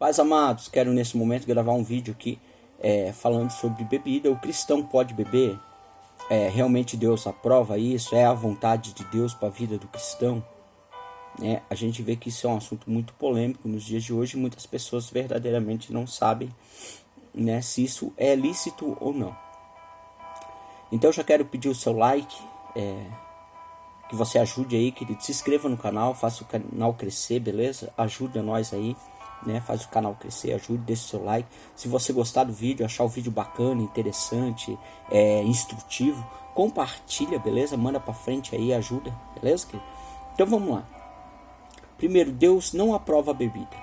Pais amados, quero nesse momento gravar um vídeo aqui falando sobre bebida. O cristão pode beber? Realmente Deus aprova isso? É a vontade de Deus para a vida do cristão? A gente vê que isso é um assunto muito polêmico nos dias de hoje. Muitas pessoas verdadeiramente não sabem, se isso é lícito ou não. Então eu já quero pedir o seu like, que você ajude aí, querido. Se inscreva no canal, faça o canal crescer, beleza? Ajuda nós aí, faz o canal crescer, ajude, deixa o seu like. Se você gostar do vídeo, achar o vídeo bacana, interessante, instrutivo, compartilha, beleza? Manda pra frente aí, ajuda, beleza, querido? Então vamos lá. Primeiro, Deus não aprova a bebida.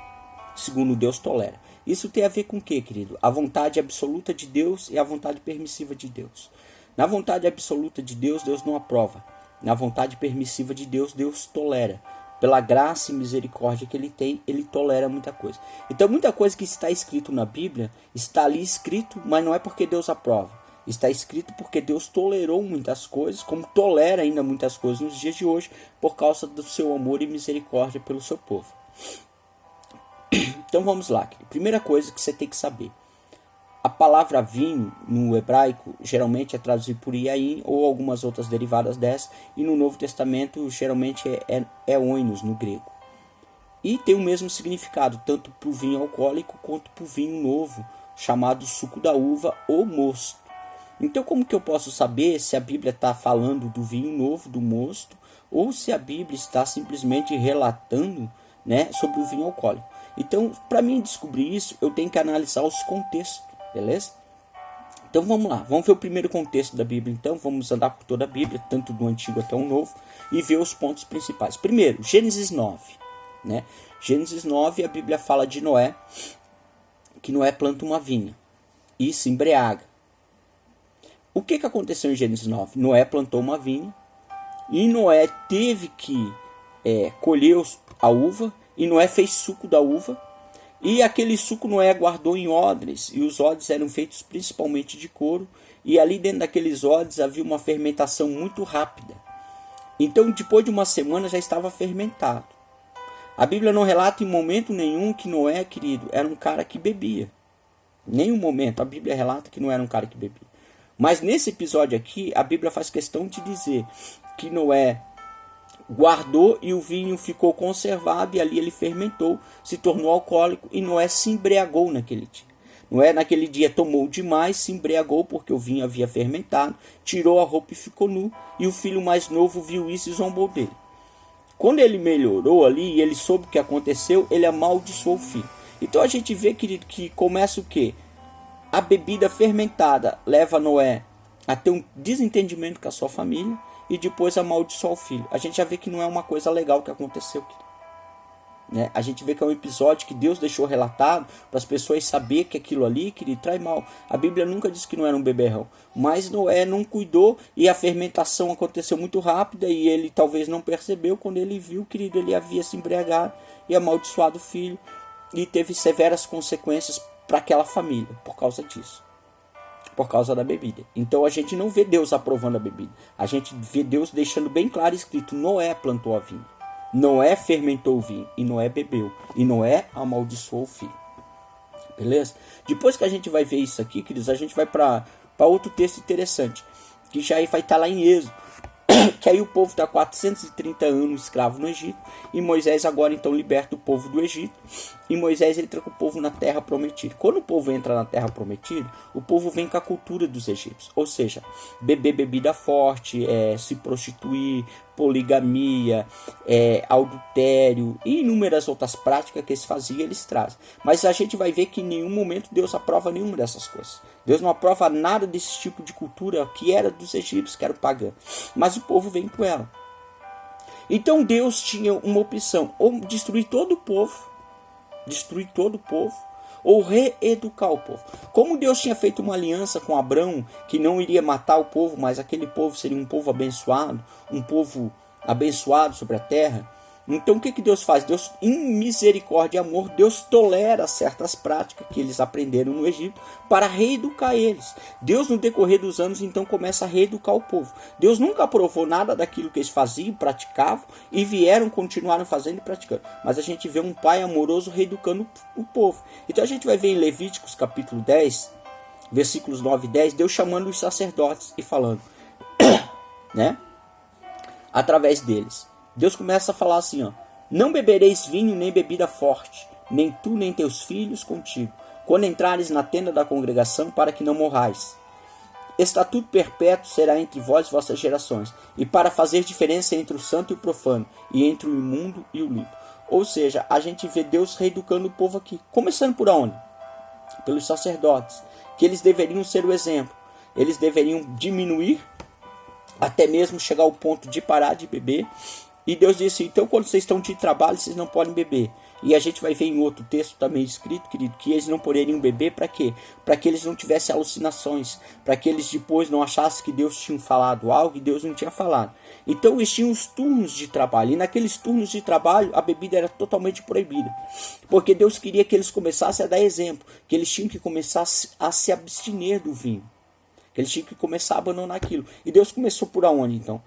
Segundo, Deus tolera. Isso tem a ver com o quê, querido? A vontade absoluta de Deus e a vontade permissiva de Deus. Na vontade absoluta de Deus, Deus não aprova. Na vontade permissiva de Deus, Deus tolera. Pela graça e misericórdia que Ele tem, Ele tolera muita coisa. Então, muita coisa que está escrito na Bíblia, está ali escrito, mas não é porque Deus aprova. Está escrito porque Deus tolerou muitas coisas, como tolera ainda muitas coisas nos dias de hoje, por causa do seu amor e misericórdia pelo seu povo. Então vamos lá, querido. Primeira coisa que você tem que saber. A palavra vinho no hebraico geralmente é traduzida por yain ou algumas outras derivadas dessa, e no Novo Testamento geralmente é oinos no grego. E tem o mesmo significado, tanto para o vinho alcoólico quanto para o vinho novo, chamado suco da uva ou mosto. Então como que eu posso saber se a Bíblia está falando do vinho novo, do mosto, ou se a Bíblia está simplesmente relatando sobre o vinho alcoólico? Então, para mim descobrir isso, eu tenho que analisar os contextos. Beleza? Então vamos lá, vamos ver o primeiro contexto da Bíblia. Então vamos andar por toda a Bíblia, tanto do Antigo até o Novo, e ver os pontos principais. Primeiro, Gênesis 9. Gênesis 9, a Bíblia fala de Noé, que Noé planta uma vinha e se embriaga. O que aconteceu em Gênesis 9? Noé plantou uma vinha e Noé teve que colher a uva, e Noé fez suco da uva. E aquele suco Noé guardou em odres, e os odres eram feitos principalmente de couro, e ali dentro daqueles odres havia uma fermentação muito rápida. Então, depois de uma semana já estava fermentado. A Bíblia não relata em momento nenhum que Noé, querido, era um cara que bebia. Nenhum momento a Bíblia relata que não era um cara que bebia. Mas nesse episódio aqui, a Bíblia faz questão de dizer que Noé guardou e o vinho ficou conservado, e ali ele fermentou, se tornou alcoólico, e Noé se embriagou naquele dia. Noé naquele dia tomou demais, se embriagou porque o vinho havia fermentado, tirou a roupa e ficou nu, e o filho mais novo viu isso e zombou dele. Quando ele melhorou ali e ele soube o que aconteceu, ele amaldiçoou o filho. Então a gente vê, querido, que começa o quê? A bebida fermentada leva Noé a ter um desentendimento com a sua família, e depois amaldiçoar o filho. A gente já vê que não é uma coisa legal que aconteceu. A gente vê que é um episódio que Deus deixou relatado para as pessoas saberem que aquilo ali, querido, traz mal. A Bíblia nunca diz que não era um beberrão. Mas Noé não cuidou, e a fermentação aconteceu muito rápida, e ele talvez não percebeu. Quando ele viu, querido, ele havia se embriagado e amaldiçoado o filho. E teve severas consequências para aquela família por causa disso. Por causa da bebida. Então a gente não vê Deus aprovando a bebida. A gente vê Deus deixando bem claro escrito: Noé plantou a vinha, Noé fermentou o vinho, e Noé bebeu, e Noé amaldiçoou o filho. Beleza? Depois que a gente vai ver isso aqui, queridos, a gente vai para outro texto interessante, que já vai estar lá em Êxodo, que aí o povo está 430 anos escravo no Egito, e Moisés agora então liberta o povo do Egito, e Moisés entra com o povo na terra prometida. Quando o povo entra na terra prometida, o povo vem com a cultura dos egípcios, ou seja, beber bebida forte, se prostituir, poligamia, adultério e inúmeras outras práticas que eles faziam, eles trazem. Mas a gente vai ver que em nenhum momento Deus aprova nenhuma dessas coisas. Deus não aprova nada desse tipo de cultura que era dos egípcios, que era pagã. Mas o povo vem com ela. Então Deus tinha uma opção: ou destruir todo o povo, ou reeducar o povo. Como Deus tinha feito uma aliança com Abraão, que não iria matar o povo, mas aquele povo seria um povo abençoado sobre a terra, Então o que Deus faz? Deus, em misericórdia e amor, Deus tolera certas práticas que eles aprenderam no Egito para reeducar eles. Deus, no decorrer dos anos, então começa a reeducar o povo. Deus nunca aprovou nada daquilo que eles faziam, praticavam, e continuaram fazendo e praticando. Mas a gente vê um pai amoroso reeducando o povo. Então a gente vai ver em Levíticos capítulo 10, versículos 9 e 10, Deus chamando os sacerdotes e falando, né? Através deles. Deus começa a falar assim, ó: não bebereis vinho nem bebida forte, nem tu nem teus filhos contigo, quando entrares na tenda da congregação, para que não morrais. Estatuto perpétuo será entre vós e vossas gerações, e para fazer diferença entre o santo e o profano, e entre o imundo e o limpo. Ou seja, a gente vê Deus reeducando o povo aqui. Começando por onde? Pelos sacerdotes, que eles deveriam ser o exemplo. Eles deveriam diminuir, até mesmo chegar ao ponto de parar de beber. E Deus disse, então quando vocês estão de trabalho, vocês não podem beber. E a gente vai ver em outro texto também escrito, querido, que eles não poderiam beber para quê? Para que eles não tivessem alucinações, para que eles depois não achassem que Deus tinha falado algo e Deus não tinha falado. Então eles tinham os turnos de trabalho, e naqueles turnos de trabalho a bebida era totalmente proibida. Porque Deus queria que eles começassem a dar exemplo, que eles tinham que começar a se abster do vinho. Que eles tinham que começar a abandonar aquilo. E Deus começou por aonde então?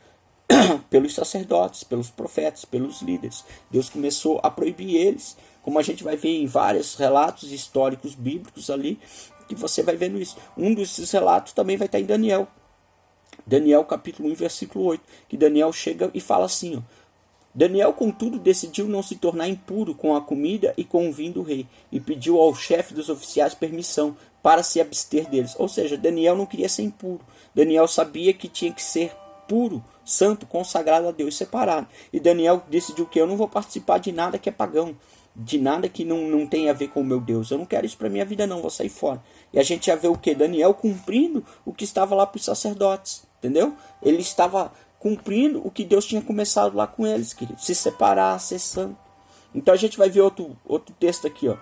Pelos sacerdotes, pelos profetas, pelos líderes. Deus começou a proibir eles, como a gente vai ver em vários relatos históricos bíblicos ali, que você vai vendo isso. Um desses relatos também vai estar em Daniel. Daniel capítulo 1, versículo 8, que Daniel chega e fala assim, ó: Daniel, contudo, decidiu não se tornar impuro com a comida e com o vinho do rei, e pediu ao chefe dos oficiais permissão para se abster deles. Ou seja, Daniel não queria ser impuro. Daniel sabia que tinha que ser puro, santo, consagrado a Deus, separado. E Daniel decidiu que eu não vou participar de nada que é pagão, de nada que não tem a ver com o meu Deus. Eu não quero isso para minha vida não, vou sair fora. E a gente já vê o que? Daniel cumprindo o que estava lá para os sacerdotes, entendeu? Ele estava cumprindo o que Deus tinha começado lá com eles, querido. Se separar, ser santo. Então a gente vai ver outro texto aqui, ó.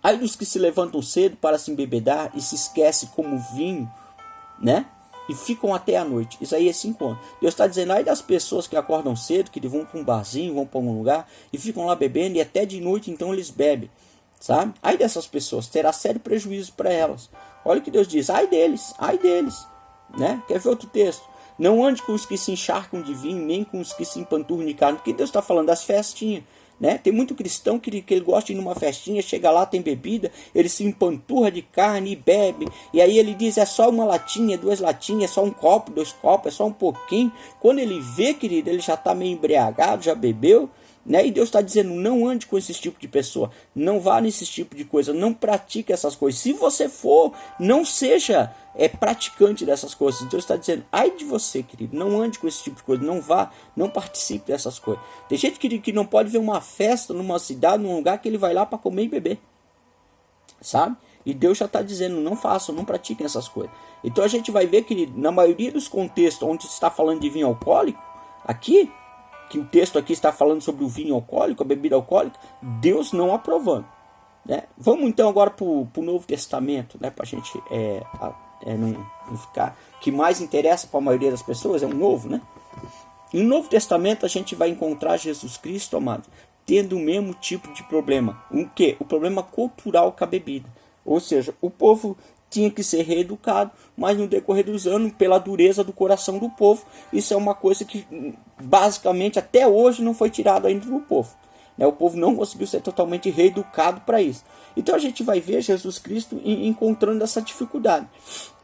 Ai dos que se levantam cedo para se embebedar e se esquecem como vinho, né? E ficam até a noite. Isaías 5:1. Deus está dizendo, ai das pessoas que acordam cedo, que vão para um barzinho, vão para um lugar e ficam lá bebendo, e até de noite então eles bebem, sabe? Ai dessas pessoas, terá sério prejuízo para elas. Olha o que Deus diz, ai deles, né? Quer ver outro texto? Não ande com os que se encharcam de vinho, nem com os que se empanturram de carne, porque Deus está falando das festinhas. Né? Tem muito cristão que ele gosta de ir numa festinha, chega lá, tem bebida, ele se empanturra de carne e bebe, e aí ele diz, é só uma latinha, 2 latinhas, é só um copo, 2 copos, é só um pouquinho. Quando ele vê, querido, ele já está meio embriagado, já bebeu, né? E Deus está dizendo, não ande com esse tipo de pessoa, não vá nesse tipo de coisa, não pratique essas coisas. Se você for, não seja praticante dessas coisas. Deus está dizendo, ai de você, querido, não ande com esse tipo de coisa, não vá, não participe dessas coisas. Tem gente, querido, que não pode ver uma festa numa cidade, num lugar que ele vai lá para comer e beber, sabe? E Deus já está dizendo, não façam, não pratiquem essas coisas. Então a gente vai ver, querido, na maioria dos contextos onde se está falando de vinho alcoólico, aqui, que o texto aqui está falando sobre o vinho alcoólico, a bebida alcoólica, Deus não aprovando, né? Vamos então agora para o Novo Testamento, né? Para a gente não ficar... O que mais interessa para a maioria das pessoas é o Novo, né? No Novo Testamento a gente vai encontrar Jesus Cristo, amado, tendo o mesmo tipo de problema. O quê? O problema cultural com a bebida. Ou seja, o povo tinha que ser reeducado, mas no decorrer dos anos, pela dureza do coração do povo, isso é uma coisa que basicamente até hoje não foi tirado ainda do povo. O povo não conseguiu ser totalmente reeducado para isso. Então a gente vai ver Jesus Cristo encontrando essa dificuldade.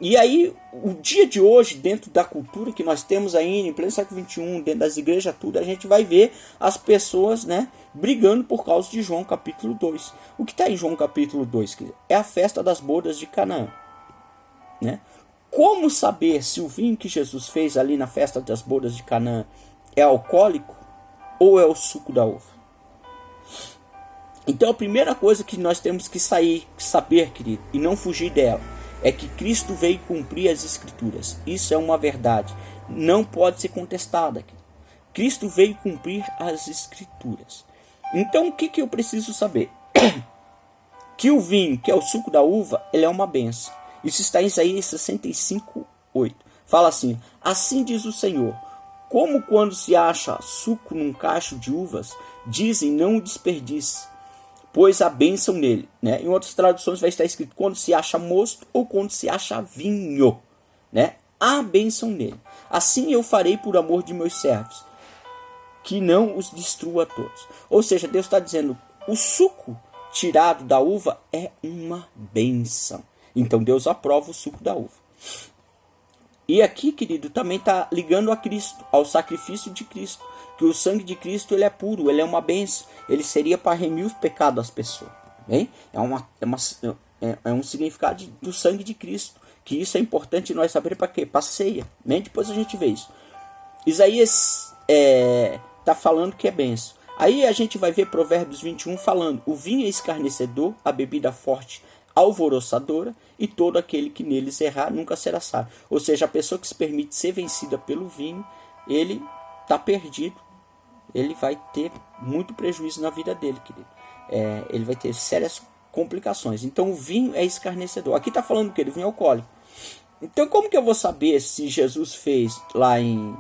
E aí, o dia de hoje, dentro da cultura que nós temos ainda, em pleno século XXI, dentro das igrejas, tudo, a gente vai ver as pessoas, né, brigando por causa de João capítulo 2. O que está em João capítulo 2? É a festa das bodas de Canaã. Né? Como saber se o vinho que Jesus fez ali na festa das bodas de Canaã é alcoólico ou é o suco da uva? Então a primeira coisa que nós temos que saber, querido, e não fugir dela, é que Cristo veio cumprir as Escrituras. Isso é uma verdade, não pode ser contestada. Cristo veio cumprir as Escrituras. Então o que eu preciso saber? Que o vinho, que é o suco da uva, ele é uma bênção. Isso está em Isaías 65:8. Fala assim, assim diz o Senhor, Como quando se acha suco num cacho de uvas, dizem não o desperdice, pois há bênção nele. Né? Em outras traduções vai estar escrito quando se acha mosto ou quando se acha vinho. Né? Há bênção nele. Assim eu farei por amor de meus servos, que não os destrua todos. Ou seja, Deus está dizendo, o suco tirado da uva é uma bênção. Então Deus aprova o suco da uva. E aqui, querido, também está ligando a Cristo, ao sacrifício de Cristo. Que o sangue de Cristo ele é puro, ele é uma bênção. Ele seria para remir os pecados das pessoas. Bem? É um significado do sangue de Cristo. Que isso é importante nós saber para quê? Para a ceia. Né? Depois a gente vê isso. Isaías está falando que é bênção. Aí a gente vai ver Provérbios 21 falando: o vinho é escarnecedor, a bebida forte alvoroçadora, e todo aquele que neles errar nunca será sábio. Ou seja, a pessoa que se permite ser vencida pelo vinho, ele está perdido. Ele vai ter muito prejuízo na vida dele, querido. Ele vai ter sérias complicações. Então o vinho é escarnecedor. Aqui está falando que ele vinho alcoólico. Então como que eu vou saber se Jesus fez lá em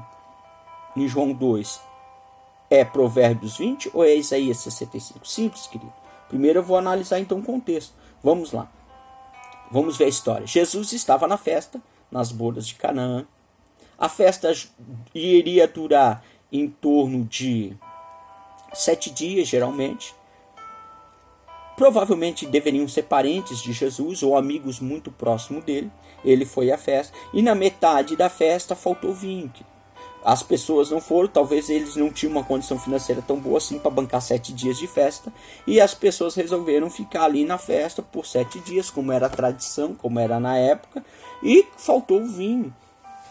João 2 é Provérbios 20 ou é Isaías 65? Simples, querido. Primeiro eu vou analisar então o contexto. Vamos lá. Vamos ver a história. Jesus estava na festa, nas bodas de Canaã. A festa iria durar em torno de 7 dias, geralmente. Provavelmente deveriam ser parentes de Jesus ou amigos muito próximos dele. Ele foi à festa. E na metade da festa faltou vinho. As pessoas não foram, talvez eles não tinham uma condição financeira tão boa assim para bancar 7 dias de festa. E as pessoas resolveram ficar ali na festa por 7 dias, como era a tradição, como era na época. E faltou o vinho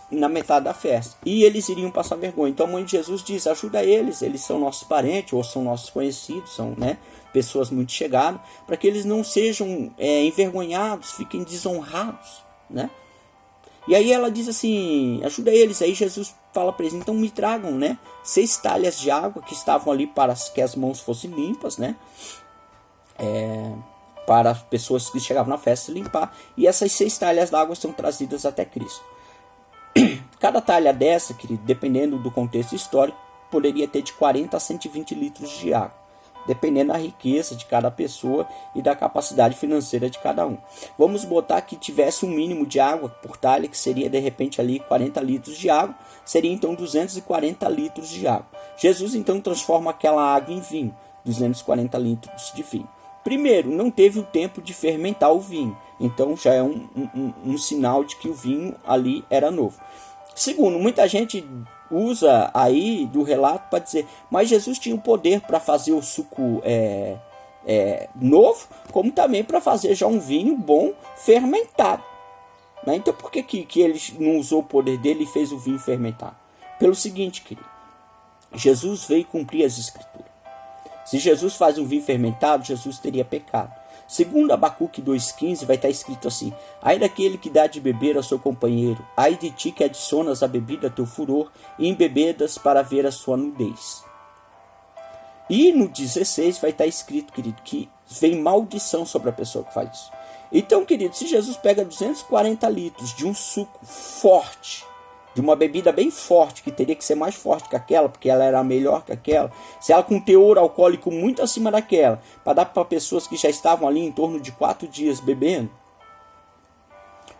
na metade da festa. E eles iriam passar vergonha. Então a mãe de Jesus diz, ajuda eles são nossos parentes ou são nossos conhecidos, são pessoas muito chegadas, para que eles não sejam envergonhados, fiquem desonrados, né? E aí ela diz assim, ajuda eles. Aí Jesus fala para eles, então me tragam 6 talhas de água que estavam ali para que as mãos fossem limpas, para as pessoas que chegavam na festa se limpar. E essas 6 talhas d'água são trazidas até Cristo. Cada talha dessa, querido, dependendo do contexto histórico, poderia ter de 40 a 120 litros de água, dependendo da riqueza de cada pessoa e da capacidade financeira de cada um. Vamos botar que tivesse um mínimo de água por talha, que seria de repente ali 40 litros de água, seria então 240 litros de água. Jesus então transforma aquela água em vinho, 240 litros de vinho. Primeiro, não teve o tempo de fermentar o vinho, então já é um sinal de que o vinho ali era novo. Segundo, muita gente usa aí do relato para dizer, mas Jesus tinha o poder para fazer o suco novo, como também para fazer já um vinho bom fermentado. Né? Então por que ele não usou o poder dele e fez o vinho fermentado? Pelo seguinte, querido, Jesus veio cumprir as escrituras. Se Jesus faz um vinho fermentado, Jesus teria pecado. Segundo Abacuque 2,15 vai estar escrito assim, ai daquele que dá de beber ao seu companheiro, ai de ti que adicionas à bebida teu furor e embebedas para ver a sua nudez. E no 16 vai estar escrito, querido, que vem maldição sobre a pessoa que faz isso. Então, querido, se Jesus pega 240 litros de um suco forte, de uma bebida bem forte, que teria que ser mais forte que aquela, porque ela era melhor que aquela, se ela com teor alcoólico muito acima daquela, para dar para pessoas que já estavam ali em torno de 4 dias bebendo,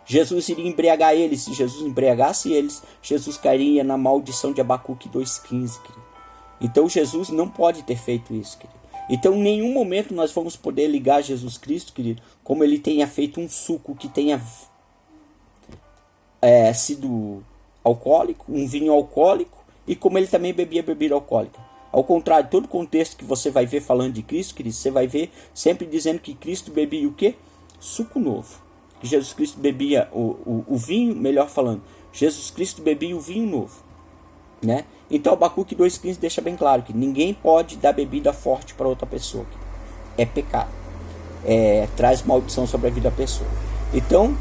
Jesus iria embriagar eles. Se Jesus embriagasse eles, Jesus cairia na maldição de Abacuque 2,15, querido. Então Jesus não pode ter feito isso, querido. Então em nenhum momento nós vamos poder ligar Jesus Cristo, querido, como ele tenha feito um suco que tenha sido alcoólico, um vinho alcoólico, e como ele também bebia bebida alcoólica. Ao contrário, todo contexto que você vai ver falando de Cristo, querido, você vai ver sempre dizendo que Cristo bebia o quê? Suco novo. Que Jesus Cristo bebia o vinho, melhor falando, Jesus Cristo bebia o vinho novo. Né? Então Abacuque 2,15 deixa bem claro que ninguém pode dar bebida forte para outra pessoa. É pecado. Traz maldição sobre a vida da pessoa. Então,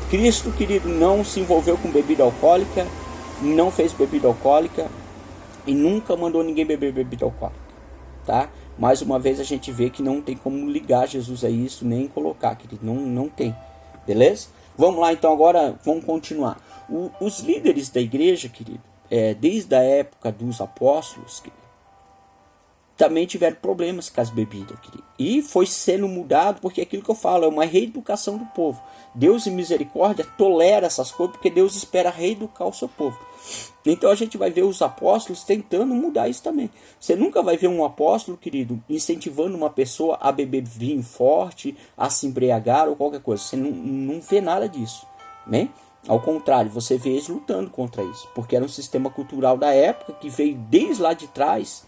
Cristo, querido, não se envolveu com bebida alcoólica, não fez bebida alcoólica e nunca mandou ninguém beber bebida alcoólica, tá? Mais uma vez a gente vê que não tem como ligar Jesus a isso, nem colocar, querido, não tem, beleza? Vamos lá então agora, vamos continuar. Os líderes da igreja, querido, desde a época dos apóstolos, querido, também tiveram problemas com as bebidas, querido. E foi sendo mudado, porque aquilo que eu falo é uma reeducação do povo. Deus em misericórdia tolera essas coisas, porque Deus espera reeducar o seu povo. Então a gente vai ver os apóstolos tentando mudar isso também. Você nunca vai ver um apóstolo, querido, incentivando uma pessoa a beber vinho forte, a se embriagar ou qualquer coisa. Você não vê nada disso, né? Ao contrário, você vê eles lutando contra isso, porque era um sistema cultural da época que veio desde lá de trás,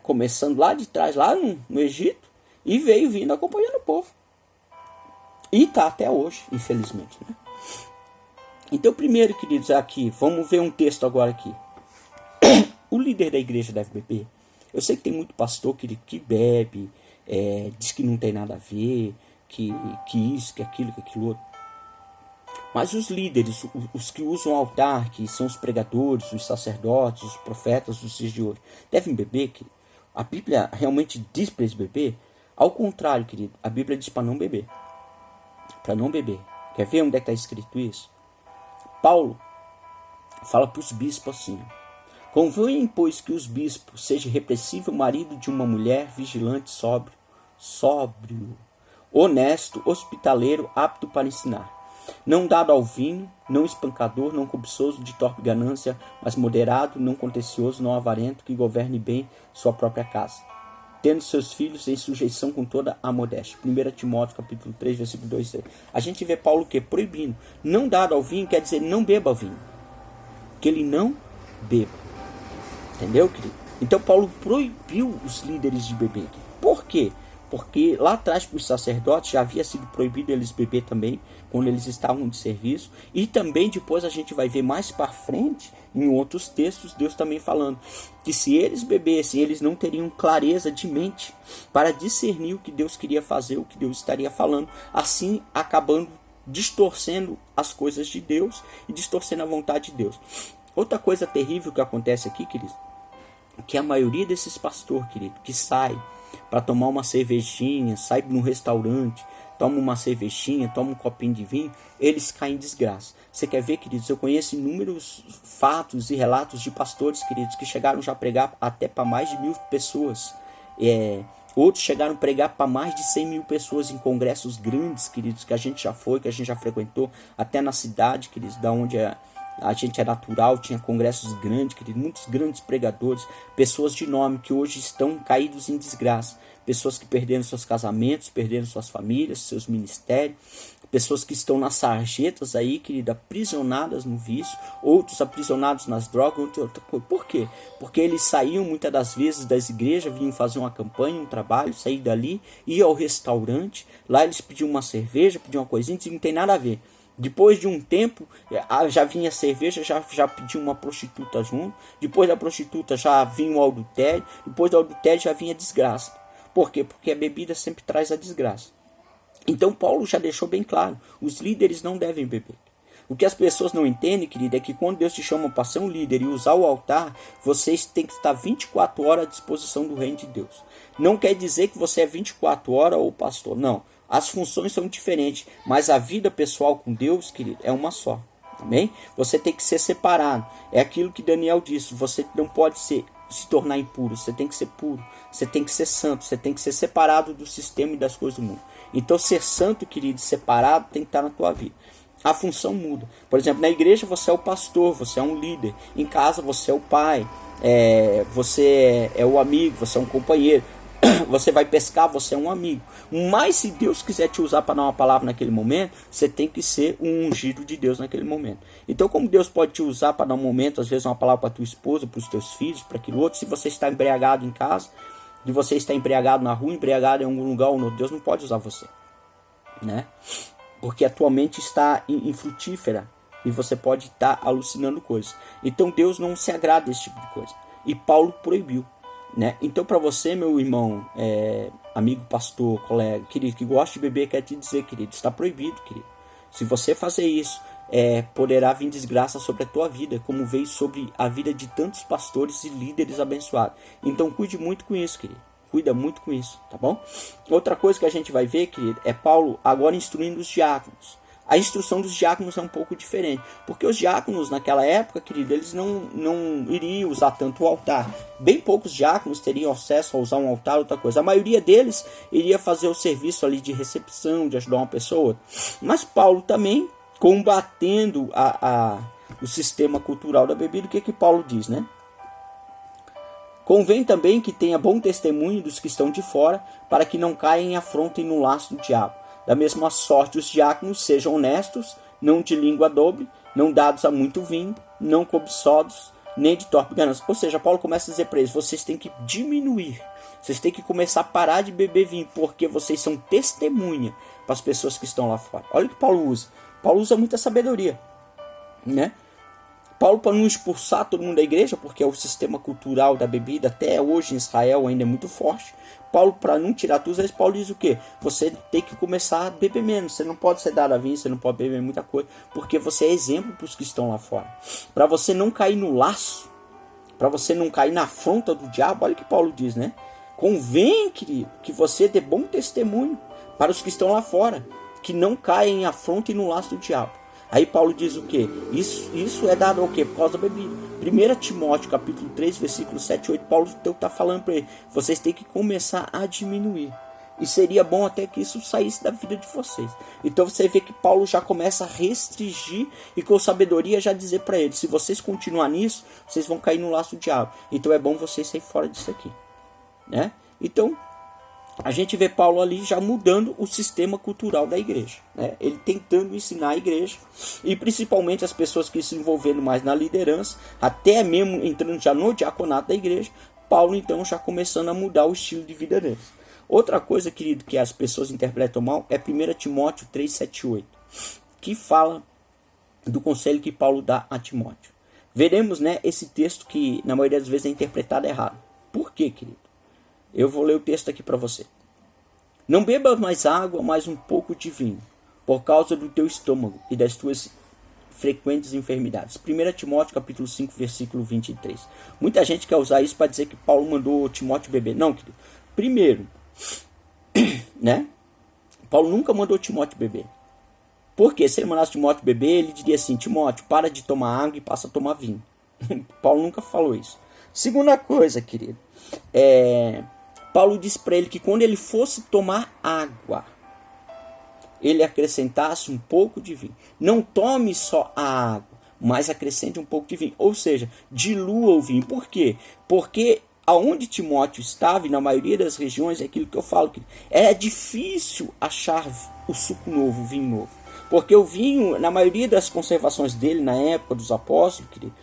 começando lá de trás, lá no Egito, e veio vindo acompanhando o povo. E está até hoje, infelizmente, né? Então, primeiro, queridos, aqui, vamos ver um texto agora aqui. O líder da igreja deve beber? Eu sei que tem muito pastor, querido, que bebe, diz que não tem nada a ver, que isso, que aquilo, que aquilo outro. Mas os líderes, os que usam o altar, que são os pregadores, os sacerdotes, os profetas dos dias de hoje, devem beber, querido? A Bíblia realmente diz para eles beber? Ao contrário, querido, a Bíblia diz para não beber. Para não beber. Quer ver onde é que está escrito isso? Paulo fala para os bispos assim: convém, pois, que os bispos seja repressível marido de uma mulher, vigilante, sóbrio, honesto, hospitaleiro, apto para ensinar, não dado ao vinho, não espancador, não cobiçoso de torpe ganância, mas moderado, não contencioso, não avarento, que governe bem sua própria casa, tendo seus filhos em sujeição com toda a modéstia. 1 Timóteo capítulo 3, versículo 2 e 3. A gente vê Paulo o quê? Proibindo. Não dado ao vinho quer dizer não beba vinho. Que ele não beba. Entendeu, querido? Então Paulo proibiu os líderes de beber. Por quê? Porque lá atrás para os sacerdotes já havia sido proibido eles beber também, quando eles estavam de serviço. E também depois a gente vai ver mais para frente, em outros textos, Deus também falando que se eles bebessem, eles não teriam clareza de mente para discernir o que Deus queria fazer, o que Deus estaria falando, assim acabando distorcendo as coisas de Deus e distorcendo a vontade de Deus. Outra coisa terrível que acontece aqui, querido, que a maioria desses pastores, querido, que sai para tomar uma cervejinha, sai num restaurante, toma uma cervejinha, toma um copinho de vinho, eles caem em desgraça. Você quer ver, queridos? Eu conheço inúmeros fatos e relatos de pastores, queridos, que chegaram já a pregar até para mais de 1.000 pessoas. Outros chegaram a pregar para mais de 100.000 pessoas em congressos grandes, queridos, que a gente já foi, que a gente já frequentou, até na cidade, queridos, da onde a gente é natural, tinha congressos grandes, querido, muitos grandes pregadores, pessoas de nome que hoje estão caídos em desgraça, pessoas que perderam seus casamentos, perderam suas famílias, seus ministérios, pessoas que estão nas sarjetas aí, querido, aprisionadas no vício, outros aprisionados nas drogas, outra coisa. Por quê? Porque eles saíam muitas das vezes das igrejas, vinham fazer uma campanha, um trabalho, sair dali, iam ao restaurante, lá eles pediam uma cerveja, pediam uma coisinha, e não tem nada a ver. Depois de um tempo, já vinha cerveja, já pediu uma prostituta junto. Depois da prostituta já vinha o adultério. Depois do adultério já vinha a desgraça. Por quê? Porque a bebida sempre traz a desgraça. Então Paulo já deixou bem claro, os líderes não devem beber. O que as pessoas não entendem, querido, é que quando Deus te chama para ser um líder e usar o altar, vocês têm que estar 24 horas à disposição do reino de Deus. Não quer dizer que você é 24 horas ou pastor, não. As funções são diferentes, mas a vida pessoal com Deus, querido, é uma só. Amém? Você tem que ser separado. É aquilo que Daniel disse, você não pode se tornar impuro, você tem que ser puro, você tem que ser santo, você tem que ser separado do sistema e das coisas do mundo. Então ser santo, querido, separado, tem que estar na tua vida. A função muda. Por exemplo, na igreja você é o pastor, você é um líder. Em casa você é o pai, você é o amigo, você é um companheiro. Você vai pescar, você é um amigo. Mas se Deus quiser te usar para dar uma palavra naquele momento, você tem que ser um ungido de Deus naquele momento. Então, como Deus pode te usar para dar um momento, às vezes uma palavra para tua esposa, para os teus filhos, para aquilo outro, se você está embriagado em casa, se você está embriagado na rua, embriagado em algum lugar ou no Deus não pode usar você, né? Porque a tua mente está infrutífera e você pode estar alucinando coisas. Então Deus não se agrada desse tipo de coisa. E Paulo proibiu, né? Então para você, meu irmão, amigo, pastor, colega, querido, que gosta de beber, quer te dizer, querido, está proibido, querido. Se você fazer isso, poderá vir desgraça sobre a tua vida, como veio sobre a vida de tantos pastores e líderes abençoados. Então cuide muito com isso, querido. Cuida muito com isso, tá bom? Outra coisa que a gente vai ver, querido, é Paulo agora instruindo os diáconos A instrução dos diáconos é um pouco diferente, porque os diáconos naquela época, querido, eles não iriam usar tanto o altar. Bem poucos diáconos teriam acesso a usar um altar, outra coisa. A maioria deles iria fazer o serviço ali de recepção, de ajudar uma pessoa. Mas Paulo também, combatendo o sistema cultural da bebida, o que Paulo diz, né? Convém também que tenha bom testemunho dos que estão de fora, para que não caiam em afronta e no laço do diabo. Da mesma sorte, os diáconos sejam honestos, não de língua dobre, não dados a muito vinho, não cobiçosos, nem de torpe ganância. Ou seja, Paulo começa a dizer para eles, vocês têm que diminuir, vocês têm que começar a parar de beber vinho, porque vocês são testemunha para as pessoas que estão lá fora. Olha o que Paulo usa. Paulo usa muita sabedoria, né? Paulo, para não expulsar todo mundo da igreja, porque o sistema cultural da bebida até hoje em Israel ainda é muito forte. Paulo, para não tirar tudo isso, Paulo diz o quê? Você tem que começar a beber menos. Você não pode ser dado a vinho, você não pode beber muita coisa, porque você é exemplo para os que estão lá fora. Para você não cair no laço, para você não cair na afronta do diabo, olha o que Paulo diz, né? Convém, querido, que você dê bom testemunho para os que estão lá fora, que não caem em afronta e no laço do diabo. Aí Paulo diz o quê? Isso é dado ao quê? Por causa da bebida. 1 Timóteo capítulo 3, versículo 7 e 8, Paulo está falando para ele, vocês têm que começar a diminuir. E seria bom até que isso saísse da vida de vocês. Então você vê que Paulo já começa a restringir e com sabedoria já dizer para eles, se vocês continuarem nisso, vocês vão cair no laço do diabo. Então é bom vocês saírem fora disso aqui, né? Então a gente vê Paulo ali já mudando o sistema cultural da igreja, né? Ele tentando ensinar a igreja, e principalmente as pessoas que se envolveram mais na liderança, até mesmo entrando já no diaconato da igreja, Paulo então já começando a mudar o estilo de vida deles. Outra coisa, querido, que as pessoas interpretam mal é 1 Timóteo 3, 7 e 8, que fala do conselho que Paulo dá a Timóteo. Veremos, né, esse texto que na maioria das vezes é interpretado errado. Por quê, querido? Eu vou ler o texto aqui para você. Não beba mais água, mas um pouco de vinho, por causa do teu estômago e das tuas frequentes enfermidades. 1 Timóteo capítulo 5, versículo 23. Muita gente quer usar isso para dizer que Paulo mandou Timóteo beber. Não, querido. Primeiro, né? Paulo nunca mandou Timóteo beber. Porque se ele mandasse Timóteo beber, ele diria assim, Timóteo, para de tomar água e passa a tomar vinho. Paulo nunca falou isso. Segunda coisa, querido, Paulo disse para ele que quando ele fosse tomar água, ele acrescentasse um pouco de vinho. Não tome só a água, mas acrescente um pouco de vinho. Ou seja, dilua o vinho. Por quê? Porque aonde Timóteo estava, e na maioria das regiões, é aquilo que eu falo, que é difícil achar o suco novo, o vinho novo. Porque o vinho, na maioria das conservações dele, na época dos apóstolos, querido,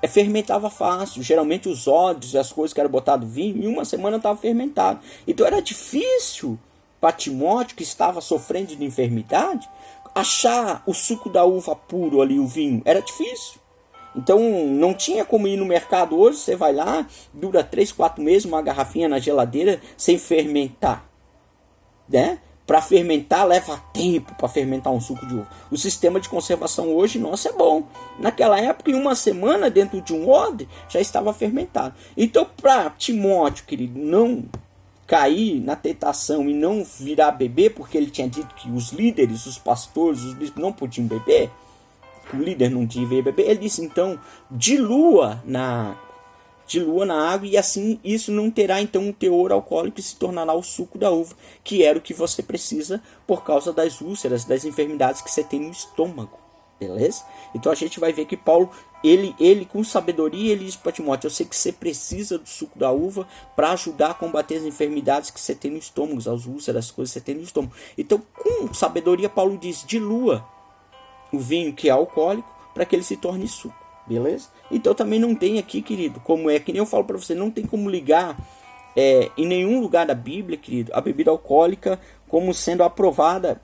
fermentava fácil. Geralmente os ódios e as coisas que eram botadas no vinho, em uma semana estava fermentado. Então era difícil para Timóteo, que estava sofrendo de enfermidade, achar o suco da uva puro ali, o vinho. Era difícil. Então não tinha como ir no mercado hoje, você vai lá, dura 3, 4 meses, uma garrafinha na geladeira sem fermentar, né? Para fermentar leva tempo para fermentar um suco de uva. O sistema de conservação hoje, nossa, é bom. Naquela época, em uma semana, dentro de um odre, já estava fermentado. Então, para Timóteo, querido, não cair na tentação e não virar bebê, porque ele tinha dito que os líderes, os pastores, os bispos não podiam beber, que o líder não devia beber, ele disse, então, dilua na água, e assim isso não terá então um teor alcoólico e se tornará o suco da uva, que era o que você precisa por causa das úlceras, das enfermidades que você tem no estômago, beleza? Então a gente vai ver que Paulo, ele com sabedoria, ele diz para Timóteo, eu sei que você precisa do suco da uva para ajudar a combater as enfermidades que você tem no estômago, as úlceras, as coisas que você tem no estômago. Então com sabedoria Paulo diz, dilua o vinho que é alcoólico para que ele se torne suco. Beleza? Então também não tem aqui, querido, como é que nem eu falo para você, não tem como ligar em nenhum lugar da Bíblia, querido, a bebida alcoólica como sendo aprovada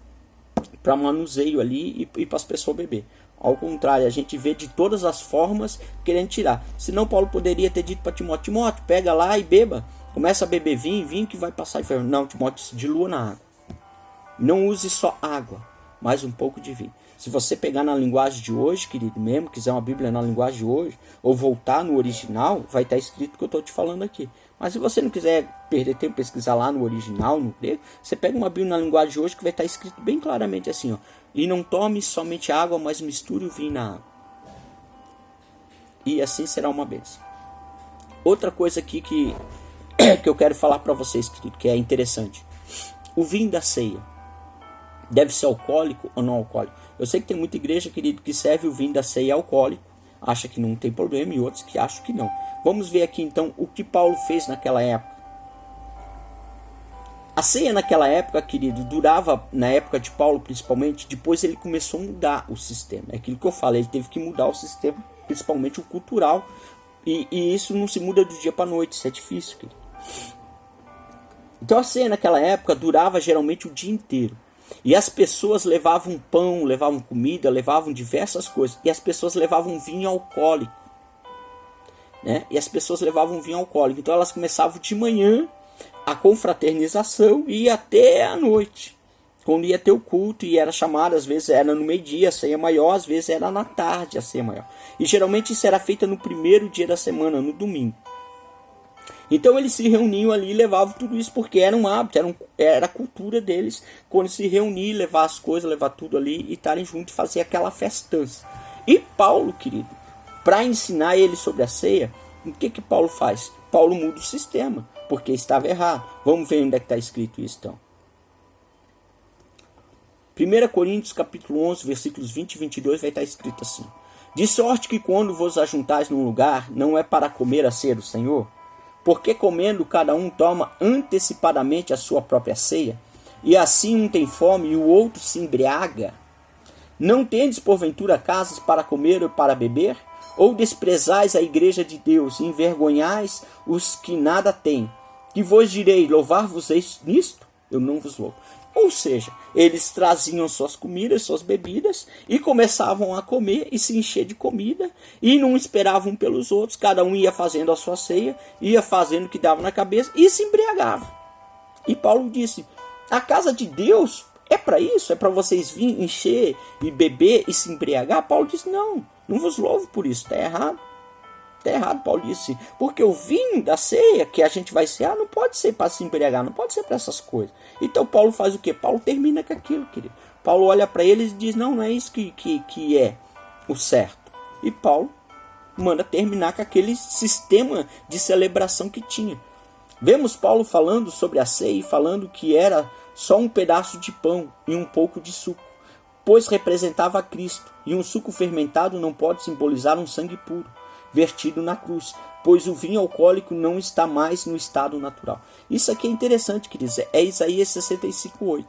para manuseio ali e para as pessoas beber. Ao contrário, a gente vê de todas as formas querendo tirar. Senão Paulo poderia ter dito para Timóteo, Timóteo, pega lá e beba, começa a beber vinho que vai passar enfermo. Não, Timóteo, dilua na água. Não use só água, mais um pouco de vinho. Se você pegar na linguagem de hoje, querido, mesmo quiser uma Bíblia na linguagem de hoje, ou voltar no original, vai estar escrito o que eu estou te falando aqui. Mas se você não quiser perder tempo pesquisar lá no original, no grego, você pega uma Bíblia na linguagem de hoje que vai estar escrito bem claramente assim, ó. E não tome somente água, mas misture o vinho na água. E assim será uma bênção. Outra coisa aqui que eu quero falar para vocês, querido, que é interessante. O vinho da ceia deve ser alcoólico ou não alcoólico? Eu sei que tem muita igreja, querido, que serve o vinho da ceia alcoólico, acha que não tem problema, e outros que acham que não. Vamos ver aqui então o que Paulo fez naquela época. A ceia naquela época, querido, durava, na época de Paulo principalmente, depois ele começou a mudar o sistema. É aquilo que eu falei, ele teve que mudar o sistema, principalmente o cultural. E isso não se muda do dia para a noite, isso é difícil, querido. Então a ceia naquela época durava geralmente o dia inteiro. E as pessoas levavam pão, levavam comida, levavam diversas coisas. E as pessoas levavam vinho alcoólico. Né? E as pessoas levavam vinho alcoólico. Então elas começavam de manhã a confraternização e ia até a noite. Quando ia ter o culto e era chamado, às vezes era no meio-dia a ceia maior, às vezes era na tarde a ceia maior. E geralmente isso era feito no primeiro dia da semana, no domingo. Então eles se reuniam ali e levavam tudo isso porque era um hábito, era a cultura deles, quando se reunir, levar as coisas, levar tudo ali e estarem juntos e fazer aquela festança. E Paulo, querido, para ensinar ele sobre a ceia, o que Paulo faz? Paulo muda o sistema, porque estava errado. Vamos ver onde é que está escrito isso então. 1 Coríntios capítulo 11, versículos 20 e 22 vai estar escrito assim. De sorte que quando vos ajuntais num lugar, não é para comer a ceia do Senhor? Porque comendo cada um toma antecipadamente a sua própria ceia, e assim um tem fome e o outro se embriaga. Não tendes porventura casas para comer ou para beber? Ou desprezais a igreja de Deus e envergonhais os que nada têm? Que vos direi, louvar-vos-eis nisto? Eu não vos louvo. Ou seja, eles traziam suas comidas, suas bebidas e começavam a comer e se encher de comida e não esperavam pelos outros. Cada um ia fazendo a sua ceia, ia fazendo o que dava na cabeça e se embriagava. E Paulo disse, a casa de Deus é para isso? É para vocês virem encher e beber e se embriagar? Paulo disse, não vos louvo por isso, está errado. Está errado, Paulo disse, porque o vinho da ceia que a gente vai cear não pode ser para se embriagar, não pode ser para essas coisas. Então Paulo faz o quê? Paulo termina com aquilo, querido. Paulo olha para eles e diz, não é isso que é o certo. E Paulo manda terminar com aquele sistema de celebração que tinha. Vemos Paulo falando sobre a ceia e falando que era só um pedaço de pão e um pouco de suco, pois representava a Cristo, e um suco fermentado não pode simbolizar um sangue puro vertido na cruz, pois o vinho alcoólico não está mais no estado natural. Isso aqui é interessante, queridos, é Isaías 65:8.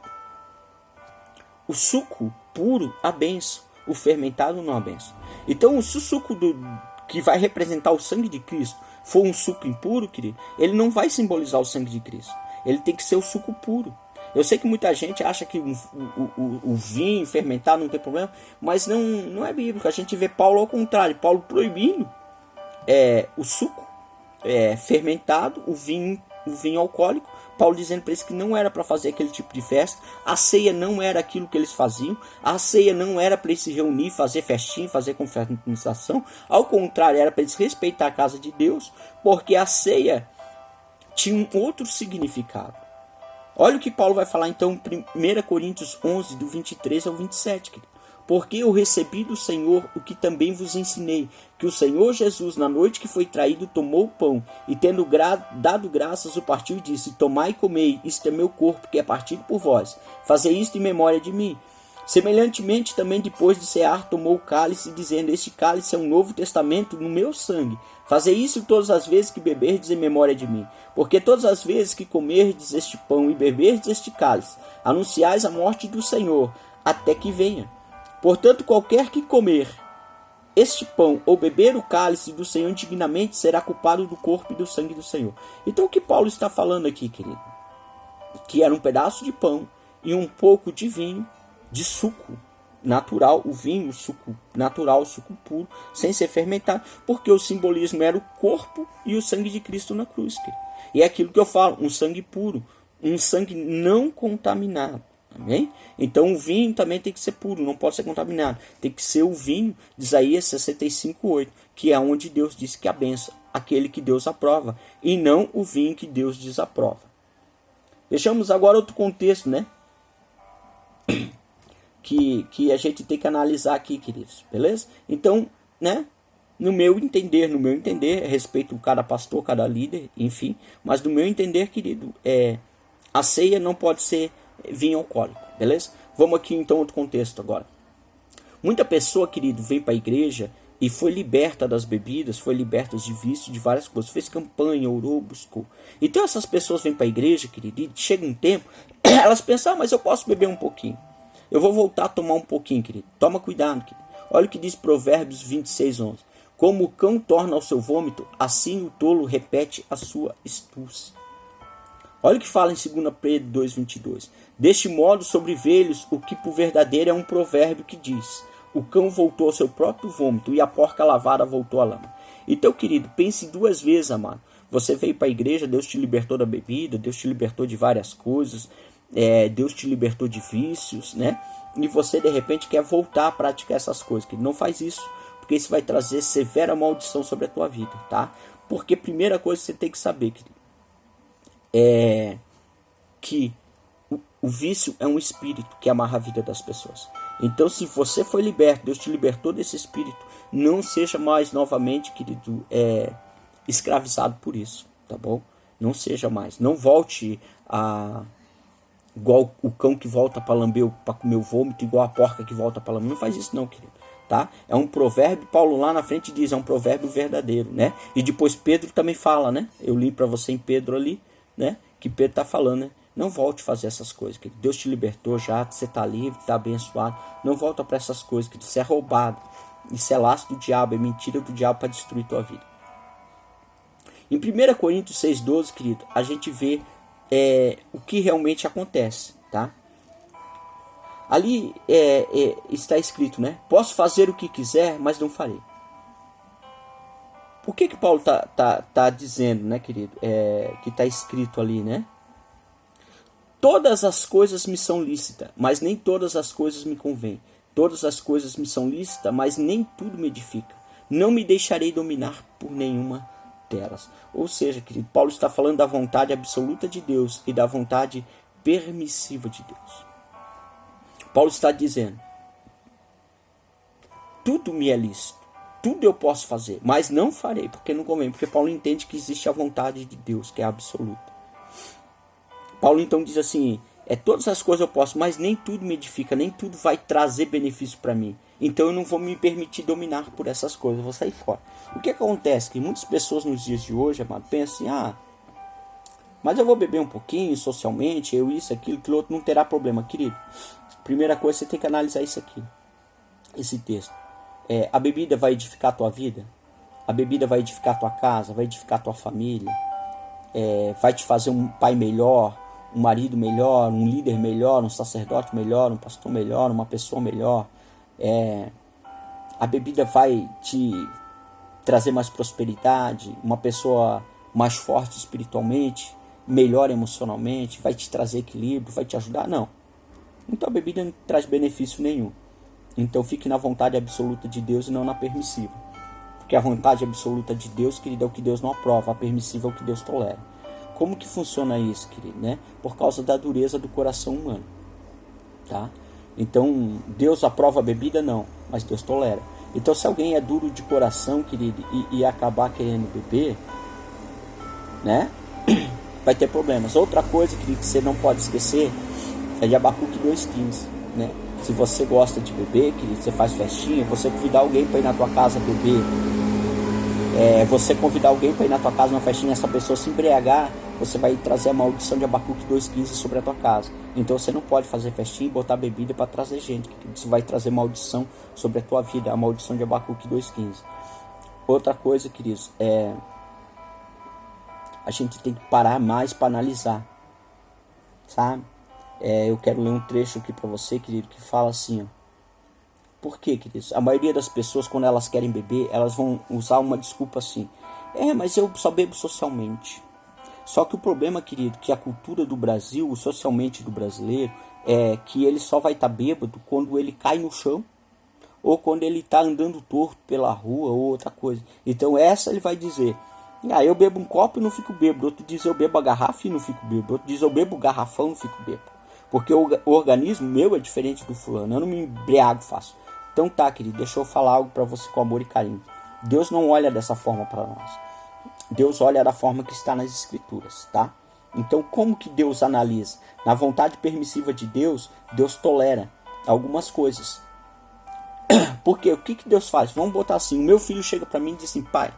O suco puro, a benção, o fermentado não a benção. Então, se o suco que vai representar o sangue de Cristo for um suco impuro, querido, ele não vai simbolizar o sangue de Cristo. Ele tem que ser o suco puro. Eu sei que muita gente acha que o vinho fermentado não tem problema, mas não é bíblico. A gente vê Paulo ao contrário, Paulo proibindo o suco fermentado, o vinho alcoólico. Paulo dizendo para eles que não era para fazer aquele tipo de festa. A ceia não era aquilo que eles faziam. A ceia não era para eles se reunir, fazer festinha, fazer confraternização. Ao contrário, era para eles respeitar a casa de Deus, porque a ceia tinha um outro significado. Olha o que Paulo vai falar então em 1 Coríntios 11, do 23 ao 27, querido. Porque eu recebi do Senhor o que também vos ensinei, que o Senhor Jesus, na noite que foi traído, tomou o pão, e tendo dado graças, o partiu e disse, tomai e comei, isto é meu corpo, que é partido por vós. Fazei isto em memória de mim. Semelhantemente, também depois de cear, tomou o cálice, dizendo, este cálice é um novo testamento no meu sangue. Fazei isso todas as vezes que beberdes em memória de mim. Porque todas as vezes que comerdes este pão e beberdes este cálice, anunciais a morte do Senhor, até que venha. Portanto, qualquer que comer este pão ou beber o cálice do Senhor indignamente será culpado do corpo e do sangue do Senhor. Então o que Paulo está falando aqui, querido? Que era um pedaço de pão e um pouco de vinho, de suco natural, o vinho, o suco natural, o suco puro, sem ser fermentado, porque o simbolismo era o corpo e o sangue de Cristo na cruz, querido. E é aquilo que eu falo, um sangue puro, um sangue não contaminado. Amém? Então o vinho também tem que ser puro, não pode ser contaminado. Tem que ser o vinho de Isaías 65:8, que é onde Deus disse que a benção, aquele que Deus aprova, e não o vinho que Deus desaprova. Vejamos agora outro contexto, né? Que a gente tem que analisar aqui, queridos, beleza? Então, né? No meu entender, respeito cada pastor, cada líder, enfim, mas no meu entender, querido, a ceia não pode ser vinho alcoólico, beleza? Vamos aqui então outro contexto agora. Muita pessoa, querido, vem para a igreja e foi liberta das bebidas, foi liberta de vício, de várias coisas, fez campanha, orou, buscou. Então essas pessoas vêm para a igreja, querido, e chega um tempo, elas pensam, mas eu posso beber um pouquinho. Eu vou voltar a tomar um pouquinho, querido. Toma cuidado, querido. Olha o que diz Provérbios 26:11. Como o cão torna ao seu vômito, assim o tolo repete a sua estulça. Olha o que fala em 2 Pedro 2:22. Deste modo sobreveio-lhes o que por verdadeiro é um provérbio que diz: o cão voltou ao seu próprio vômito e a porca lavada voltou à lama. Então, querido, pense 2 vezes, amado. Você veio para a igreja, Deus te libertou da bebida, Deus te libertou de várias coisas, Deus te libertou de vícios, né? E você de repente quer voltar a praticar essas coisas, querido. Não faz isso, porque isso vai trazer severa maldição sobre a tua vida, tá? Porque a primeira coisa que você tem que saber, querido, é que o vício é um espírito que amarra a vida das pessoas. Então, se você foi liberto, Deus te libertou desse espírito, não seja mais novamente, querido, escravizado por isso, tá bom? Não seja mais. Não volte a igual o cão que volta para lamber, para comer o vômito, igual a porca que volta para lamber. Não faz isso não, querido. Tá? É um provérbio, Paulo lá na frente diz, é um provérbio verdadeiro, né? E depois Pedro também fala, né? Eu li para você em Pedro ali, né? Que Pedro tá falando, né? Não volte a fazer essas coisas, que Deus te libertou já, você tá livre, tá abençoado. Não volta para essas coisas, que isso é roubado. Isso é laço do diabo, é mentira do diabo para destruir tua vida. Em 1 Coríntios 6:12, querido, a gente vê o que realmente acontece, tá? Ali está escrito, né? Posso fazer o que quiser, mas não farei. Por que Paulo tá dizendo, né, querido? Que está escrito ali, né? Todas as coisas me são lícitas, mas nem todas as coisas me convêm. Todas as coisas me são lícitas, mas nem tudo me edifica. Não me deixarei dominar por nenhuma delas. Ou seja, querido, Paulo está falando da vontade absoluta de Deus e da vontade permissiva de Deus. Paulo está dizendo, tudo me é lícito, tudo eu posso fazer, mas não farei, porque não convém, porque Paulo entende que existe a vontade de Deus, que é absoluta. Paulo então diz assim, todas as coisas eu posso, mas nem tudo me edifica, nem tudo vai trazer benefício para mim. Então eu não vou me permitir dominar por essas coisas, eu vou sair fora. O que acontece? Que muitas pessoas nos dias de hoje, amado, pensam assim, mas eu vou beber um pouquinho socialmente, eu isso, aquilo outro, não terá problema, querido. Primeira coisa, você tem que analisar isso aqui, esse texto. A bebida vai edificar a tua vida? A bebida vai edificar a tua casa? Vai edificar a tua família? Vai te fazer um pai melhor, um marido melhor, um líder melhor, um sacerdote melhor, um pastor melhor, uma pessoa melhor? A bebida vai te trazer mais prosperidade, uma pessoa mais forte espiritualmente, melhor emocionalmente, vai te trazer equilíbrio, vai te ajudar? Não. Então a bebida não traz benefício nenhum. Então fique na vontade absoluta de Deus e não na permissiva. Porque a vontade absoluta de Deus, querido, é o que Deus não aprova. A permissiva é o que Deus tolera. Como que funciona isso, querido? Né? Por causa da dureza do coração humano. Tá? Então Deus aprova a bebida? Não. Mas Deus tolera. Então se alguém é duro de coração, querido, e acabar querendo beber, né? Vai ter problemas. Outra coisa, querido, que você não pode esquecer é de Abacuque 2:15, né? Se você gosta de beber, querido, você faz festinha, você convidar alguém para ir na tua casa beber, você convidar alguém para ir na tua casa numa festinha, essa pessoa se embriagar, você vai trazer a maldição de Abacuque 2:15 sobre a tua casa. Então você não pode fazer festinha e botar bebida para trazer gente, querido. Isso vai trazer maldição sobre a tua vida, a maldição de Abacuque 2:15. Outra coisa, queridos, a gente tem que parar mais para analisar, sabe? Eu quero ler um trecho aqui para você, querido, que fala assim, ó. Por quê, queridos? A maioria das pessoas, quando elas querem beber, elas vão usar uma desculpa assim. Mas eu só bebo socialmente. Só que o problema, querido, que a cultura do Brasil, o socialmente do brasileiro, que ele só vai estar bêbado quando ele cai no chão, ou quando ele está andando torto pela rua, ou outra coisa. Então essa ele vai dizer: eu bebo um copo e não fico bêbado. Outro diz: eu bebo a garrafa e não fico bêbado. Outro diz: eu bebo o garrafão e não fico bêbado. Porque o organismo meu é diferente do fulano. Eu não me embriago fácil. Então tá, querido, deixa eu falar algo para você com amor e carinho. Deus não olha dessa forma para nós. Deus olha da forma que está nas escrituras, tá? Então como que Deus analisa? Na vontade permissiva de Deus, Deus tolera algumas coisas. Porque o que Deus faz? Vamos botar assim: o meu filho chega para mim e diz assim: pai,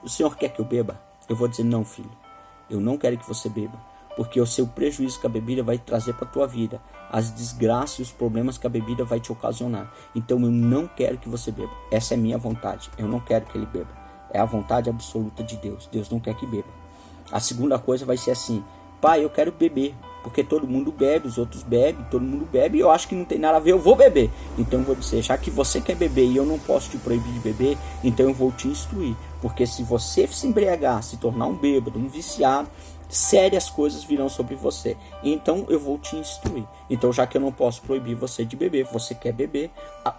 o senhor quer que eu beba? Eu vou dizer: não, filho, eu não quero que você beba, porque eu sei o prejuízo que a bebida vai trazer para a tua vida, as desgraças e os problemas que a bebida vai te ocasionar. Então eu não quero que você beba. Essa é minha vontade. Eu não quero que ele beba. É a vontade absoluta de Deus. Deus não quer que beba. A segunda coisa vai ser assim: pai, eu quero beber, porque todo mundo bebe, os outros bebem, todo mundo bebe, e eu acho que não tem nada a ver, eu vou beber. Então eu vou dizer: já que você quer beber e eu não posso te proibir de beber, então eu vou te instruir. Porque se você se embriagar, se tornar um bêbado, um viciado, sérias coisas virão sobre você. Então eu vou te instruir. Então, já que eu não posso proibir você de beber, você quer beber,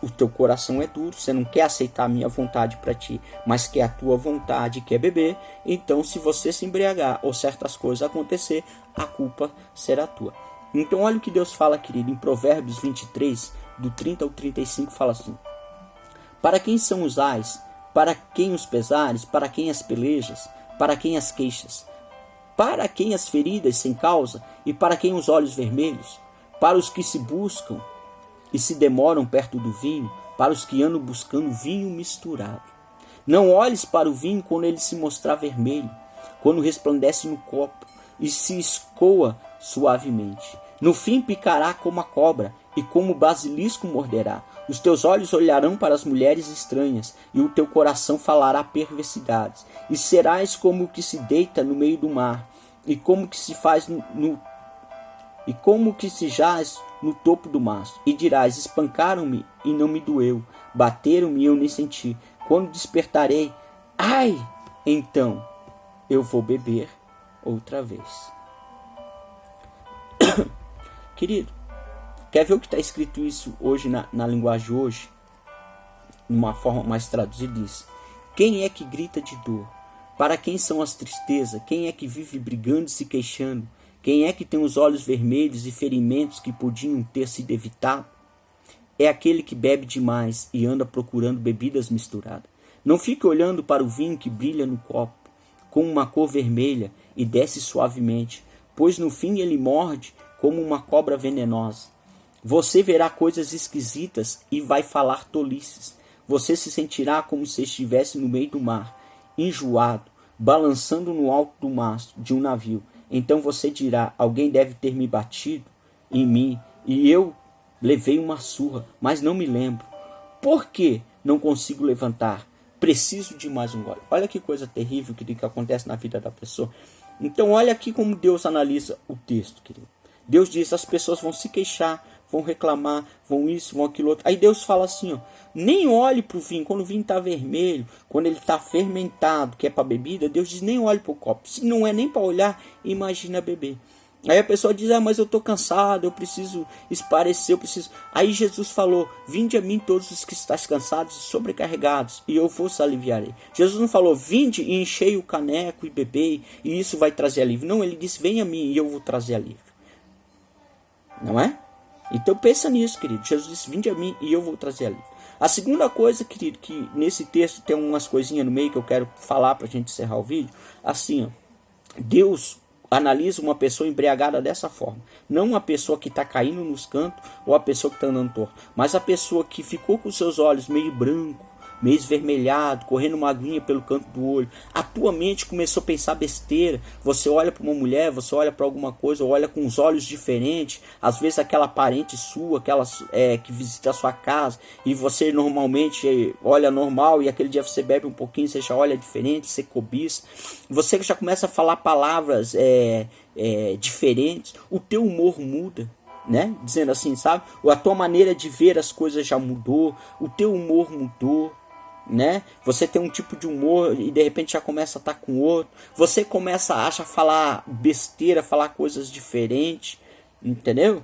o teu coração é duro, você não quer aceitar a minha vontade para ti, mas quer a tua vontade, quer beber. Então, se você se embriagar ou certas coisas acontecer, a culpa será tua. Então olha o que Deus fala, querido, em Provérbios 23, do 30 ao 35, fala assim: para quem são os ais, para quem os pesares, para quem as pelejas, para quem as queixas, para quem as feridas sem causa, e para quem os olhos vermelhos, para os que se buscam e se demoram perto do vinho, para os que andam buscando vinho misturado. Não olhes para o vinho quando ele se mostrar vermelho, quando resplandece no copo e se escoa suavemente. No fim picará como a cobra, e como o basilisco morderá. Os teus olhos olharão para as mulheres estranhas, e o teu coração falará perversidades. E serás como o que se deita no meio do mar, e como que se faz e como que se jaz no topo do mastro. E dirás: espancaram-me e não me doeu, bateram-me e eu nem senti. Quando despertarei, ai, então eu vou beber outra vez. Querido, quer ver o que está escrito isso hoje na linguagem de hoje? Numa forma mais traduzida, diz: quem é que grita de dor? Para quem são as tristezas? Quem é que vive brigando e se queixando? Quem é que tem os olhos vermelhos e ferimentos que podiam ter sido evitados? É aquele que bebe demais e anda procurando bebidas misturadas. Não fique olhando para o vinho que brilha no copo, com uma cor vermelha, e desce suavemente, pois no fim ele morde como uma cobra venenosa. Você verá coisas esquisitas e vai falar tolices. Você se sentirá como se estivesse no meio do mar, enjoado, balançando no alto do mastro de um navio. Então você dirá: alguém deve ter me batido em mim, e eu levei uma surra, mas não me lembro. Por que não consigo levantar? Preciso de mais um gole. Olha que coisa terrível que acontece na vida da pessoa. Então olha aqui como Deus analisa o texto, querido. Deus diz: as pessoas vão se queixar, vão reclamar, vão isso, vão aquilo outro. Aí Deus fala assim, ó: nem olhe para o vinho, quando o vinho está vermelho, quando ele está fermentado, que é para bebida, Deus diz: nem olhe para o copo. Se não é nem para olhar, imagina beber. Aí a pessoa diz: mas eu estou cansado, eu preciso esparecer, eu preciso... Aí Jesus falou: vinde a mim todos os que estáis cansados e sobrecarregados, e eu vos aliviarei. Jesus não falou: vinde e enchei o caneco e bebei, e isso vai trazer alívio. Não, ele disse: venha a mim e eu vou trazer alívio. Não é? Então pensa nisso, querido. Jesus disse: vinde a mim e eu vou trazer alívio. A segunda coisa, querido, que nesse texto tem umas coisinhas no meio que eu quero falar para a gente encerrar o vídeo. Assim, ó, Deus analisa uma pessoa embriagada dessa forma. Não uma pessoa que está caindo nos cantos ou a pessoa que está andando torto, mas a pessoa que ficou com seus olhos meio branco, meio esvermelhado, correndo uma aguinha pelo canto do olho. A tua mente começou a pensar besteira. Você olha para uma mulher, você olha para alguma coisa, olha com os olhos diferentes. Às vezes aquela parente sua, aquela que visita a sua casa, e você normalmente olha normal, e aquele dia você bebe um pouquinho, você já olha diferente, você cobiça. Você já começa a falar palavras diferentes. O teu humor muda, né? Dizendo assim, sabe? A tua maneira de ver as coisas já mudou, o teu humor mudou, né? Você tem um tipo de humor e de repente já começa a estar com outro. Você começa a falar besteira, falar coisas diferentes, entendeu?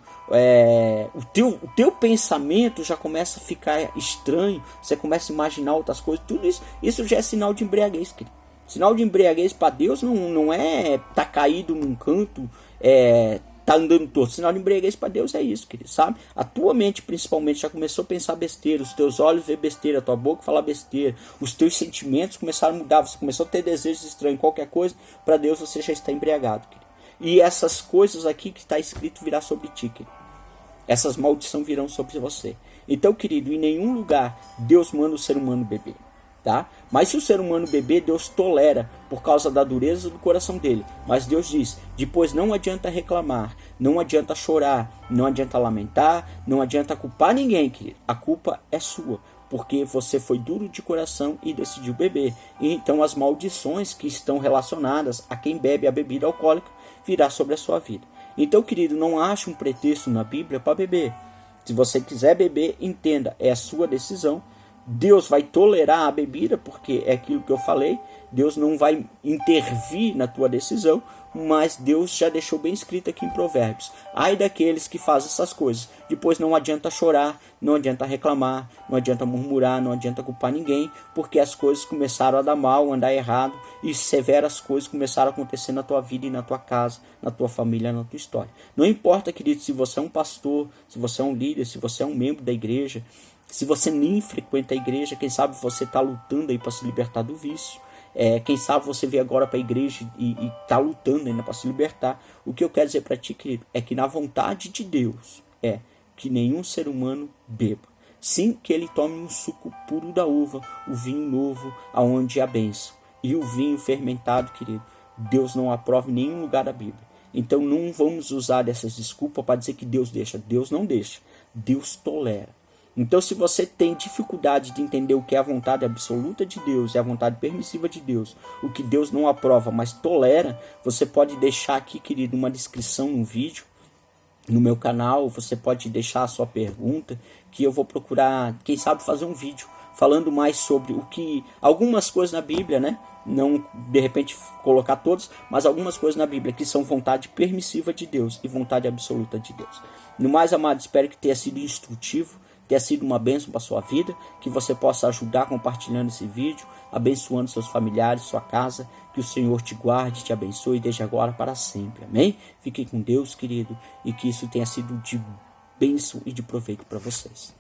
O teu pensamento já começa a ficar estranho, você começa a imaginar outras coisas, tudo isso já é sinal de embriaguez, querido. Sinal de embriaguez para Deus não é tá caído num canto, tá andando torto. Sinal de embriaguez para Deus é isso, querido, sabe? A tua mente principalmente já começou a pensar besteira, os teus olhos ver besteira, a tua boca falar besteira, os teus sentimentos começaram a mudar, você começou a ter desejos estranhos, qualquer coisa, para Deus você já está embriagado, querido. E essas coisas aqui que está escrito virá sobre ti, querido. Essas maldições virão sobre você. Então, querido, em nenhum lugar Deus manda o ser humano beber. Tá? Mas se o ser humano beber, Deus tolera por causa da dureza do coração dele. Mas Deus diz, depois não adianta reclamar, não adianta chorar, não adianta lamentar, não adianta culpar ninguém, querido. A culpa é sua, porque você foi duro de coração e decidiu beber. E então as maldições que estão relacionadas a quem bebe a bebida alcoólica virá sobre a sua vida. Então, querido, não ache um pretexto na Bíblia para beber. Se você quiser beber, entenda, é a sua decisão. Deus vai tolerar a bebida, porque é aquilo que eu falei. Deus não vai intervir na tua decisão, mas Deus já deixou bem escrito aqui em Provérbios. Ai daqueles que fazem essas coisas. Depois não adianta chorar, não adianta reclamar, não adianta murmurar, não adianta culpar ninguém, porque as coisas começaram a dar mal, a andar errado, e severas coisas começaram a acontecer na tua vida e na tua casa, na tua família, na tua história. Não importa, querido, se você é um pastor, se você é um líder, se você é um membro da igreja, se você nem frequenta a igreja, quem sabe você está lutando aí para se libertar do vício. Quem sabe você veio agora para a igreja e está lutando ainda para se libertar. O que eu quero dizer para ti, querido, é que na vontade de Deus é que nenhum ser humano beba. Sim, que ele tome um suco puro da uva, o vinho novo, aonde há bênção. E o vinho fermentado, querido, Deus não aprova em nenhum lugar da Bíblia. Então não vamos usar dessas desculpas para dizer que Deus deixa. Deus não deixa. Deus tolera. Então, se você tem dificuldade de entender o que é a vontade absoluta de Deus e a vontade permissiva de Deus, o que Deus não aprova, mas tolera, você pode deixar aqui, querido, uma descrição no vídeo, no meu canal. Você pode deixar a sua pergunta, que eu vou procurar, quem sabe, fazer um vídeo falando mais sobre o que, algumas coisas na Bíblia, né? Não, de repente, colocar todos, mas algumas coisas na Bíblia que são vontade permissiva de Deus e vontade absoluta de Deus. No mais, amado, espero que tenha sido instrutivo, tenha sido uma bênção para a sua vida, que você possa ajudar compartilhando esse vídeo, abençoando seus familiares, sua casa, que o Senhor te guarde, te abençoe desde agora para sempre, amém? Fique com Deus, querido, e que isso tenha sido de bênção e de proveito para vocês.